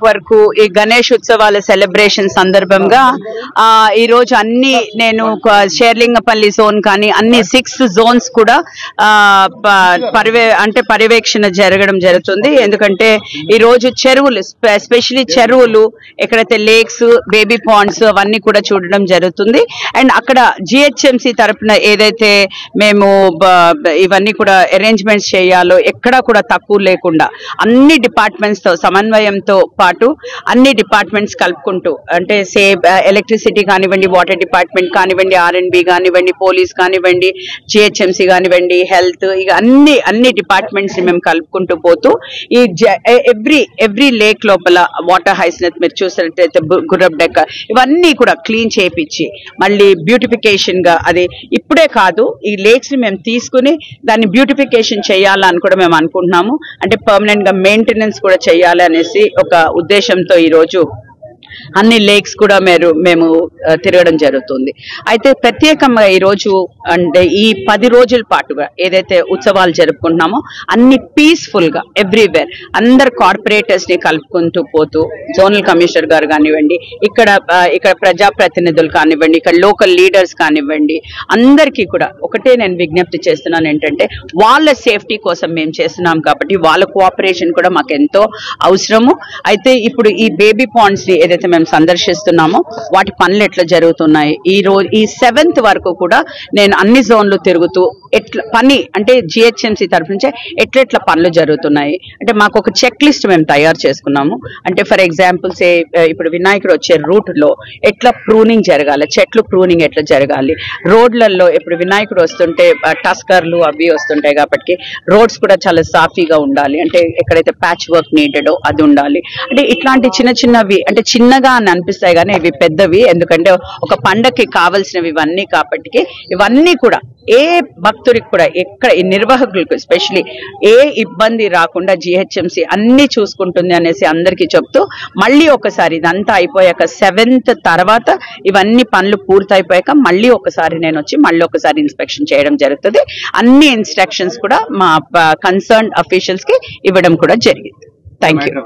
వరకు ఈ గణేష్ ఉత్సవాల సెలబ్రేషన్ సందర్భంగా ఈ రోజు అన్ని నేను షేర్లింగపల్లి జోన్ కానీ అన్ని 6 జోన్స్ కూడా పర్యవేక్షణ జరగడం జరుగుతుంది. ఎందుకంటే ఈ రోజు చెరువులు ఎస్పెషలీ చెరువులు ఎక్కడైతే లేక్స్ బేబీ పాండ్స్ అవన్నీ కూడా చూడడం జరుగుతుంది. అండ్ అక్కడ జిహెచ్ఎంసి తరఫున ఏదైతే మేము ఇవన్నీ కూడా అరేంజ్మెంట్స్ చేయాలో ఎక్కడా కూడా తక్కువ లేకుండా అన్ని డిపార్ట్మెంట్స్ తో సమన్వయంతో పాటు అన్ని డిపార్ట్మెంట్స్ కలుపుకుంటూ అంటే ఎలక్ట్రిసిటీ కానివ్వండి, వాటర్ డిపార్ట్మెంట్ కానివ్వండి, R&B కానివ్వండి, పోలీస్ కానివ్వండి, జిహెచ్ఎంసి కానివ్వండి, హెల్త్, ఇక అన్ని డిపార్ట్మెంట్స్ ని మేము కలుపుకుంటూ పోతూ ఈ ఎవ్రీ లేక్ లోపల వాటర్ హైస్నెత్ మీరు చూసినట్టయితే గుర్రప్ డెక్క ఇవన్నీ కూడా క్లీన్ చేయించి మళ్ళీ బ్యూటిఫికేషన్ గా అది ఇప్పుడే కాదు ఈ లేక్స్ ని మేము తీసుకుని దాన్ని బ్యూటిఫికేషన్ చేయాలని కూడా మేము అనుకుంటున్నాము. అంటే పర్మనెంట్ గా మెయింటెనెన్స్ కూడా చేయాలి అనేసి ఒక ఉద్దేశంతో ఈ రోజు అన్ని లేక్స్ కూడా మేము తిరగడం జరుగుతుంది. అయితే ప్రత్యేకంగా ఈ రోజు అంటే ఈ 10 రోజుల పాటుగా ఏదైతే ఉత్సవాలు జరుపుకుంటున్నామో అన్ని పీస్ఫుల్ గా ఎవ్రీవేర్ అందరు కార్పొరేటర్స్ ని కలుపుకుంటూ పోతూ జోనల్ కమిషనర్ గారు కానివ్వండి, ఇక్కడ ప్రజాప్రతినిధులు కానివ్వండి, ఇక్కడ లోకల్ లీడర్స్ కానివ్వండి, అందరికీ కూడా ఒకటే నేను విజ్ఞప్తి చేస్తున్నాను ఏంటంటే వాళ్ళ సేఫ్టీ కోసం మేము చేస్తున్నాం కాబట్టి వాళ్ళ కోఆపరేషన్ కూడా మాకు ఎంతో అవసరము. అయితే ఇప్పుడు ఈ బేబీ పాండ్స్ ని ఏదైతే మేము సందర్శిస్తున్నామో వాటి పనులు ఎట్లా జరుగుతున్నాయి, ఈ 7th వరకు కూడా నేను అన్ని జోన్లు తిరుగుతూ ఎట్లా పని అంటే జిహెచ్ఎంసి తరఫు నుంచే ఎట్లెట్లా పనులు జరుగుతున్నాయి అంటే మాకు ఒక చెక్ లిస్ట్ మేము తయారు చేసుకున్నాము. అంటే ఫర్ ఎగ్జాంపుల్ ఇప్పుడు వినాయకుడు వచ్చే రూట్ లో ఎట్లా ప్రూనింగ్ జరగాలి, చెట్లు ప్రూనింగ్ ఎట్లా జరగాలి, రోడ్లలో ఇప్పుడు వినాయకుడు వస్తుంటే టస్కర్లు అవి వస్తుంటాయి కాబట్టి రోడ్స్ కూడా చాలా సాఫీగా ఉండాలి. అంటే ఎక్కడైతే ప్యాచ్ వర్క్ నీడెడో అది ఉండాలి. అంటే ఇట్లాంటి చిన్నవి అంటే చిన్నగా అని అనిపిస్తాయి కానీ ఇవి పెద్దవి, ఎందుకంటే ఒక పండగకి కావాల్సినవి ఇవన్నీ కాబట్టి ఇవన్నీ కూడా ఏ భక్తుడికి కూడా ఎక్కడ ఈ నిర్వాహకులకు ఎస్పెషలీ ఏ ఇబ్బంది రాకుండా జిహెచ్ఎంసి అన్ని చూసుకుంటుంది అనేసి అందరికీ చెప్తూ మళ్ళీ ఒకసారి ఇదంతా అయిపోయాక 7th తర్వాత ఇవన్నీ పనులు పూర్తయిపోయాక మళ్ళీ ఒకసారి నేను వచ్చి మళ్ళీ ఒకసారి ఇన్స్పెక్షన్ చేయడం జరుగుతుంది. అన్ని ఇన్స్ట్రక్షన్స్ కూడా మా కన్సర్న్ అఫీషియల్స్ కి ఇవ్వడం కూడా జరిగింది. Thank you.